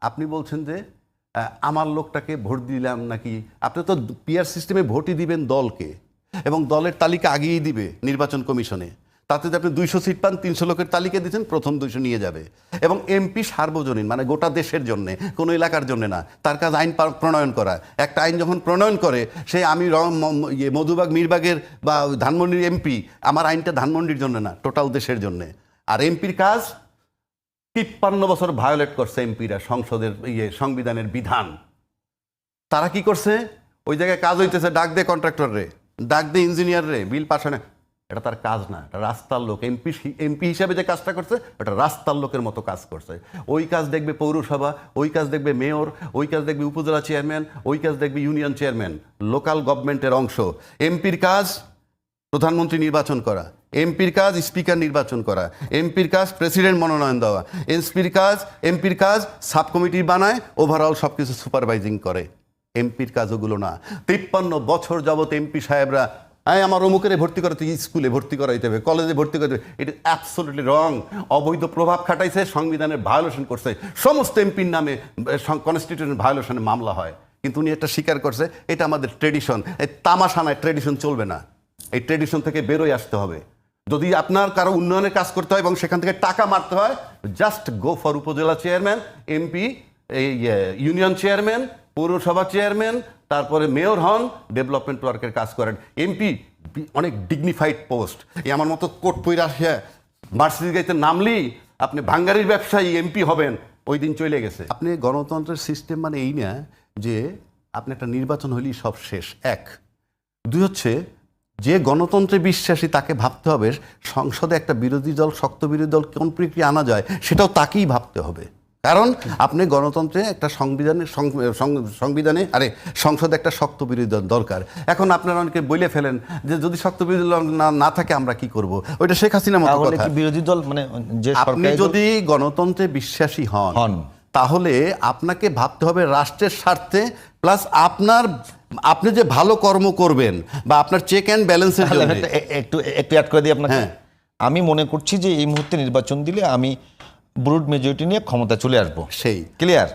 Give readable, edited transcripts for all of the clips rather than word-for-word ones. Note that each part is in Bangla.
আপনি বলছেন যে আমার লোকটাকে ভোট দিলাম নাকি, আপনি তো পিআর সিস্টেমে ভোটই দিবেন দলকে, এবং দলের তালিকা আগেই দিবে নির্বাচন কমিশনে। তাতে যদি আপনি 200 সিট পান, 300 লোকের তালিকা দিচ্ছেন, প্রথম 200 নিয়ে যাবে। এবং এমপি সার্বজনীন, মানে গোটা দেশের জন্যে, কোনো এলাকার জন্য না। তার কাজ আইন প্রণয়ন করা। একটা আইন যখন প্রণয়ন করে, সে আমি মধুবাগ মিরবাগের বা ধানমন্ডির এমপি, আমার আইনটা ধানমন্ডির জন্য না, টোটাল দেশের জন্যে। আর এমপির কাজ 53 বছর ভায়োলেট করছে এমপিরা সংসদের সংবিধানের বিধান। তারা কি করছে? ওই জায়গায় কাজ হইতেছে, ডাক দে কন্ট্রাক্টর রে, ডাক দে ইঞ্জিনিয়ার রে, বিল পাস হয় না। এটা তার কাজ না, এটা রাস্তার লোক। এমপি হিসাবে যে কাজটা করছে, এটা রাস্তার লোকের মতো কাজ করছে। ওই কাজ দেখবে পৌরসভা, ওই কাজ দেখবে মেয়র, ওই কাজ দেখবে উপজেলা চেয়ারম্যান, ওই কাজ দেখবে ইউনিয়ন চেয়ারম্যান, লোকাল গভর্নমেন্টের অংশ। এমপির কাজ প্রধানমন্ত্রী নির্বাচন করা, এমপির কাজ স্পিকার নির্বাচন করা, এমপির কাজ প্রেসিডেন্ট মনোনয়ন দেওয়া, এমপির কাজ সাব কমিটি বানায়, ওভারঅল সব কিছু সুপারভাইজিং করে। এমপির কাজ ওগুলো না। 53 বছর যাবত এমপি সাহেবরা আমার অমুকের ভর্তি করাতে, স্কুলে ভর্তি করাইতে হবে, কলেজে ভর্তি করতে হবে, এটা অ্যাবসলিউটলি রং। অবৈধ প্রভাব খাটাইছে, সংবিধানের ভায়োলেশন করছে। সমস্ত এমপির নামে কনস্টিটিউশন ভায়োলেশনে মামলা হয়, কিন্তু উনি এটা স্বীকার করছে। এটা আমাদের ট্রেডিশন। এই তামাশানায় ট্রেডিশন চলবে না। এই ট্রেডিশন থেকে বেরোয় আসতে হবে। যদি আপনার কারো উন্নয়নের কাজ করতে হয় এবং সেখান থেকে টাকা মারতে হয়, জাস্ট গো ফর উপজেলা চেয়ারম্যান, এমপি, এই ইউনিয়ন চেয়ারম্যান, পৌরসভা চেয়ারম্যান, তারপরে মেয়র হন, ডেভেলপমেন্ট ওয়ার্কের কাজ করেন। এমপি অনেক ডিগনিফাইড পোস্ট। এই আমার মতো কোট পইরা আসে মার্সিডিজ গাড়িতে নামলেই আপনি ভাঙ্গারির ব্যবসায়ী এমপি হবেন, ওই দিন চলে গেছে। আপনি গণতন্ত্রের সিস্টেম মানে এই না যে আপনি একটা নির্বাচন হলেই সব শেষ। এক। দুই হচ্ছে, যে গণতন্ত্রে বিশ্বাসী তাকে ভাবতে হবে সংসদে একটা বিরোধী দল, শক্ত বিরোধী দল কোন প্রক্রিয়া আনা যায়, সেটাও তাকেই ভাবতে হবে। কারণ আপনি গণতন্ত্রে একটা সংবিধানে সংসদে একটা শক্ত বিরোধী দল দরকার। এখন আপনারা অনেকে বলে ফেলেন যে যদি শক্ত বিরোধী দল না থাকে আমরা কি করব? ওইটা শেখ হাসিনার মতো কথা। বিরোধী দল মানে যে আপনি যদি গণতন্ত্রে বিশ্বাসী হন, তাহলে আপনাকে ভাবতে হবে রাষ্ট্রের স্বার্থে, প্লাস আপনি যে ভালো কর্ম করবেন বা আপনার চেক অ্যান্ড ব্যালেন্সের জন্য। একটু অ্যাড করে দিই আপনাকে। আমি মনে করছি যে এই মুহূর্তে নির্বাচন দিলে আমি ব্রুড মেজরিটি নিয়ে ক্ষমতা চলে আসবো, সেই ক্লিয়ার।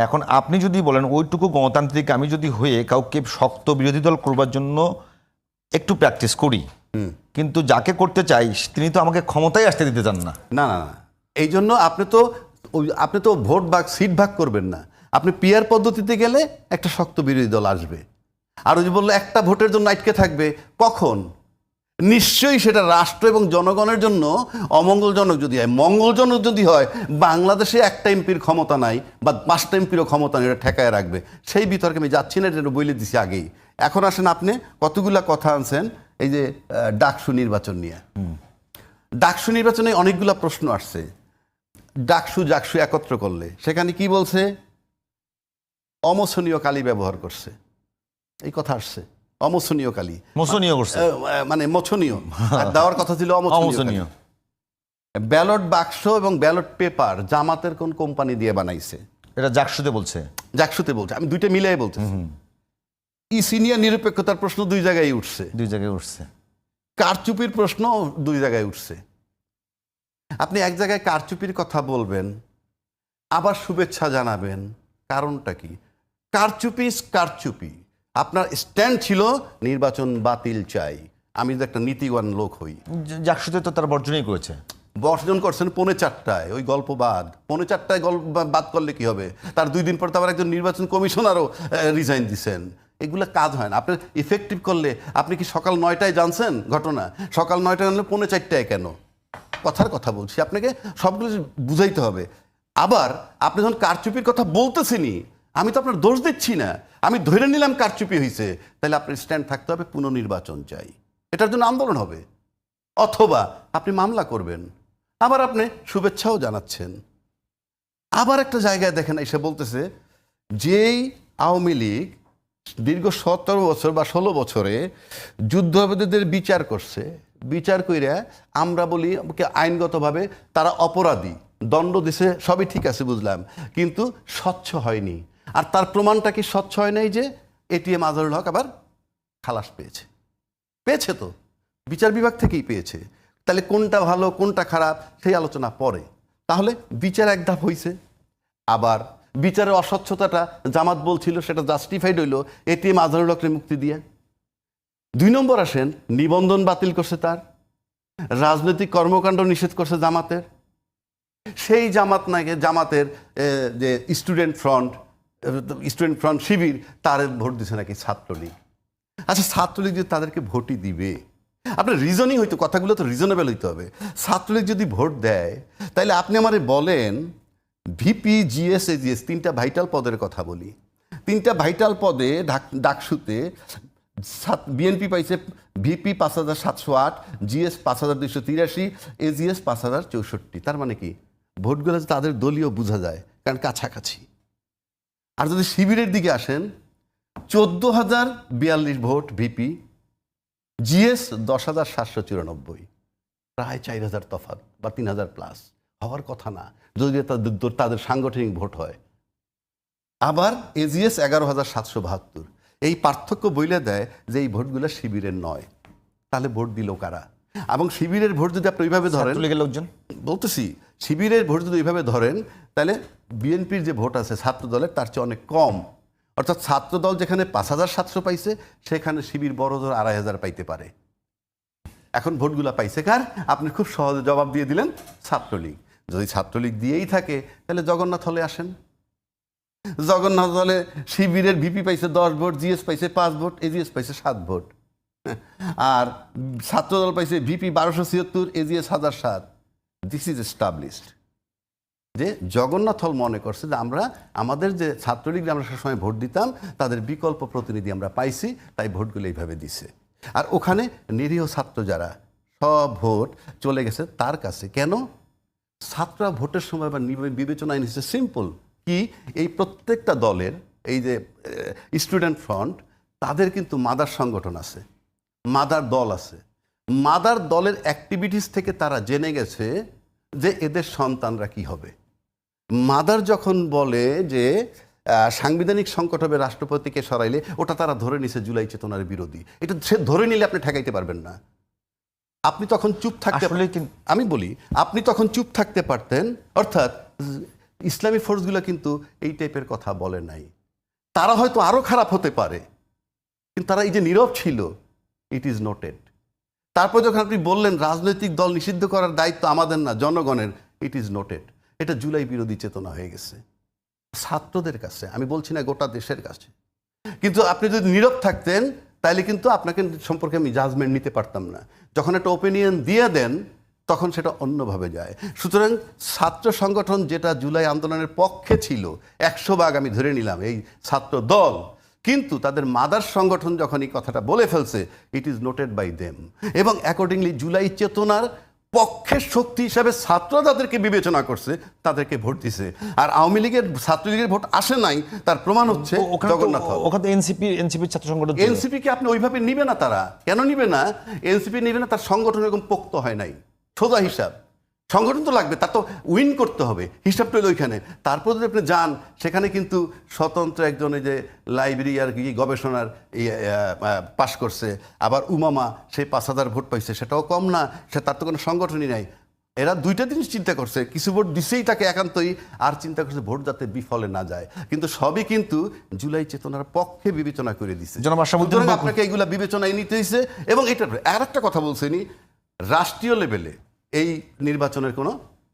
এখন আপনি যদি বলেন ওইটুকু গণতান্ত্রিক আমি যদি হয়ে কাউকে শক্ত বিরোধী দল করবার জন্য একটু প্র্যাকটিস করি, কিন্তু যাকে করতে চাই তিনি তো আমাকে ক্ষমতায় আসতে দিতে চান না। না না না, এই জন্য আপনি তো ভোট ভাগ, সিট ভাগ করবেন না। আপনি পিআর পদ্ধতিতে গেলে একটা শক্ত বিরোধী দল আসবে। আর ওই যে বললো একটা ভোটের জন্য আটকে থাকবে, কখন? নিশ্চয়ই সেটা রাষ্ট্র এবং জনগণের জন্য অমঙ্গলজনক যদি হয়। মঙ্গলজনক যদি হয়, বাংলাদেশে একটা এমপির ক্ষমতা নাই বা 5টা এমপিরও ক্ষমতা নেই, এটা ঠেকায় রাখবে। সেই বিতর্কে আমি যাচ্ছি না, এটা বলে দিছি আগেই। এখন আসেন, আপনি কতগুলা কথা আনছেন এই যে ডাকসু নির্বাচন নিয়ে। ডাকসু নির্বাচনে অনেকগুলা প্রশ্ন আসছে। ডাকসু জাকসু একত্র করলে সেখানে কি বলছে? অমোছনীয় কালি ব্যবহার করছে, এই কথা আসছে। অমোছনীয় কালি, মোছনীয় করছে, মানে মোছনীয় দেওয়ার কথা ছিল অমোছনীয়। ব্যালট বাক্স এবং ব্যালট পেপার জামাতের কোন কোম্পানি দিয়ে বানাইছে? এটা জাকসুতে বলছে। আমি দুইটা মিলাই বলতেছি। সিনিয়র নিরপেক্ষতার প্রশ্ন দুই জায়গায় উঠছে। কারচুপির প্রশ্ন দুই জায়গায় উঠছে। আপনি এক জায়গায় কারচুপির কথা বলবেন, আবার শুভেচ্ছা জানাবেন, কারণটা কি? কারচুপি। আপনার স্ট্যান্ড ছিল নির্বাচন বাতিল চাই, আমি যে একটা নীতিবান লোক হই। জাকসুতে তো তার বর্জনই করেছে। বর্জন করছেন 4:45, ওই গল্প বাদ। 4:45 গল্প বাদ করলে কি হবে? তার 2 দিন পর তো আবার একজন নির্বাচন কমিশনারও রিজাইন দিছেন। এগুলো কাজ হয় না। আপনি ইফেক্টিভ করলে, আপনি কি সকাল 9টায় জানছেন ঘটনা? সকাল 9টায় জানলে 4:45 কেন? কথার কথা বলছি, আপনাকে সবগুলো বুঝাইতে হবে। আবার আপনি যখন কারচুপির কথা বলতেছেনই, আমি তো আপনার দোষ দিচ্ছি না, আমি ধরে নিলাম কারচুপি হয়েছে, তাহলে আপনার স্ট্যান্ড থাকতে হবে পুনর্নির্বাচন চাই, এটার জন্য আন্দোলন হবে, অথবা আপনি মামলা করবেন। আবার আপনি শুভেচ্ছাও জানাচ্ছেন। আবার একটা জায়গায় দেখেন এসে বলতেছে, যেই আওয়ামী লীগ দীর্ঘ 17 বছর বা 16 বছরে যুদ্ধাপরাধীদের বিচার কইরা আমরা বলি আইনগতভাবে তারা অপরাধী, দণ্ড দিছে, সবই ঠিক আছে, বুঝলাম, কিন্তু স্বচ্ছ হয়নি। আর তার প্রমাণটা কি স্বচ্ছ হয় নাই? যে এটিএম আজহারুল হক আবার খালাস পেয়েছে তো বিচার বিভাগ থেকেই পেয়েছে। তাহলে কোনটা ভালো কোনটা খারাপ সেই আলোচনা পরে। তাহলে বিচার এক ধাপ হয়েছে। আবার বিচারের অস্বচ্ছতাটা জামাত বলছিল সেটা জাস্টিফাইড হইল এটিএম আজহারুল হককে মুক্তি দিয়ে। 2 নম্বর আসেন, নিবন্ধন বাতিল করছে তার, রাজনৈতিক কর্মকাণ্ড নিষেধ করছে জামাতের। সেই জামাত নাকি জামাতের যে স্টুডেন্ট ফ্রন্ট শিবির তার ভোট দিছে নাকি ছাত্রলীগ। আচ্ছা, ছাত্রলীগ যদি তাদেরকে ভোটই দিবে, আপনার রিজনই হয়তো, কথাগুলো তো রিজনেবল হইতে হবে। ছাত্রলীগ যদি ভোট দেয় তাহলে আপনি আমারে বলেন ভিপি, জিএস, এজিএস 3টা ভাইটাল পদের কথা বলি। 3টা ভাইটাল পদে ডাকসুতে বিএনপি পাইছে ভিপি 5,708, জিএস 5,283, এজিএস 5,064। তার মানে কি ভোটগুলো তাদের দলীয় বোঝা যায়, কারণ কাছাকাছি। আর যদি শিবিরের দিকে আসেন, 14,042 ভোট ভিপি, জিএস 10,794, প্রায় 4,000 তফাৎ বা 3,000 প্লাস হওয়ার কথা না যদি তাদের সাংগঠনিক ভোট হয়। আবার এজিএস 11,772। এই পার্থক্য বইলে দেয় যে এই ভোটগুলো শিবিরের নয়। তাহলে ভোট দিল কারা? এবং শিবিরের ভোট যদি আপনি ওইভাবে ধরেন, লোকজন বলতেছি শিবিরের ভোট যদি ওইভাবে ধরেন তাহলে বিএনপির যে ভোট আছে ছাত্র দলের তার চেয়ে অনেক কম। অর্থাৎ ছাত্র দল যেখানে 5,700 পাইছে সেখানে শিবির বড় ধর 2,500 পাইতে পারে। এখন ভোটগুলা পাইছে কার? আপনি খুব সহজে জবাব দিয়ে দিলেন, ছাত্রলীগ। যদি ছাত্রলীগ দিয়েই থাকে তাহলে জগন্নাথ হলে আসেন। জগন্নাথ হলে শিবিরের ভিপি পাইছে 10 ভোট, জিএস পাইছে 5 ভোট, এজিএস পাইছে 7 ভোট। আর ছাত্রদল পাইছে VP 1276, AGS 1007। This is established যে জগন্নাথ হল মনে করছে যে আমরা আমাদের যে ছাত্রলীগ আমরা সবসময় ভোট দিতাম তাদের বিকল্প প্রতিনিধি আমরা পাইছি, তাই ভোটগুলো এইভাবে দিছে। আর ওখানে নিরীহ ছাত্র যারা সব ভোট চলে গেছে তার কাছে। কেন? ছাত্ররা ভোটের সময় বা বিবেচনায় নিচ্ছে সিম্পল কি, এই প্রত্যেকটা দলের এই যে স্টুডেন্ট ফ্রন্ট তাদের কিন্তু মাদার সংগঠন আছে, মাদার দল আছে। মাদার দলের অ্যাক্টিভিটিস থেকে তারা জেনে গেছে যে এদের সন্তানরা কি হবে। মাদার যখন বলে যে সাংবিধানিক সংকট হবে রাষ্ট্রপতিকে সরাইলে, ওটা তারা ধরে নিছে জুলাই চেতনার বিরোধী। এটা সে ধরে নিলে আপনি ঠেকাইতে পারবেন না। আপনি তখন চুপ থাকতে, আমি বলি আপনি তখন চুপ থাকতে পারতেন। অর্থাৎ ইসলামী ফোর্সগুলো কিন্তু এই টাইপের কথা বলে নাই। তারা হয়তো আরো খারাপ হতে পারে, কিন্তু তারা এই যে নীরব ছিল, ইট ইজ নোটেড। তারপর যখন আপনি বললেন রাজনৈতিক দল নিষিদ্ধ করার দায়িত্ব আমাদের না, জনগণের, ইট ইজ নোটেড। এটা জুলাই বিরোধী চেতনা হয়ে গেছে ছাত্রদের কাছে, আমি বলছি না গোটা দেশের কাছে। কিন্তু আপনি যদি নীরব থাকতেন তাহলে কিন্তু আপনাকে সম্পর্কে আমি জাজমেন্ট নিতে পারতাম না। যখন একটা ওপিনিয়ন দিয়ে দেন তখন সেটা অন্যভাবে যায়। সুতরাং ছাত্র সংগঠন যেটা জুলাই আন্দোলনের পক্ষে ছিল 100 ভাগ আমি ধরে নিলাম এই ছাত্র দল, কিন্তু তাদের মাদার সংগঠন যখন এই কথাটা বলে ফেলছে, it is noted by them. এবং অ্যাকর্ডিংলি জুলাই চেতনার পক্ষের শক্তি হিসাবে ছাত্ররা তাদেরকে বিবেচনা করছে, তাদেরকে ভোট দিছে। আর আওয়ামী লীগের ছাত্রলীগের ভোট আসে নাই, তার প্রমাণ হচ্ছে জগন্নাথ। ওখানে এনসিপির ছাত্র সংগঠন, এনসিপিকে আপনি ওইভাবে নিবে না। তারা কেন নিবে না? এনসিপি নিবে না, তার সংগঠন এরকম পোক্ত হয় নাই। সোজা হিসাব, সংগঠন তো লাগবে, তার তো উইন করতে হবে, হিসাবটা হলো ওইখানে। তারপর যদি আপনি যান সেখানে কিন্তু স্বতন্ত্র একজনে যে লাইব্রেরি আর কি গবেষণার পাশ করছে, আবার উমামা সে 5,000 ভোট পাইছে, সেটাও কম না, সে তার তো কোনো সংগঠনই নাই। এরা দুইটা জিনিস চিন্তা করছে, কিছু ভোট দিছেই তাকে একান্তই, আর চিন্তা করছে ভোট যাতে বিফলে না যায়। কিন্তু সবই কিন্তু জুলাই চেতনার পক্ষে বিবেচনা করে দিছে। আপনাকে এইগুলা বিবেচনায় নিতে হয়েছে। এবং এটা আর একটা কথা বলছেনি, রাষ্ট্রীয় লেভেলে এই নির্বাচনের কোনো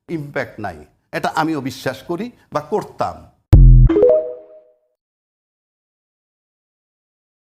ইম্প্যাক্ট নাই, এটা আমিও বিশ্বাস করি বা করতাম।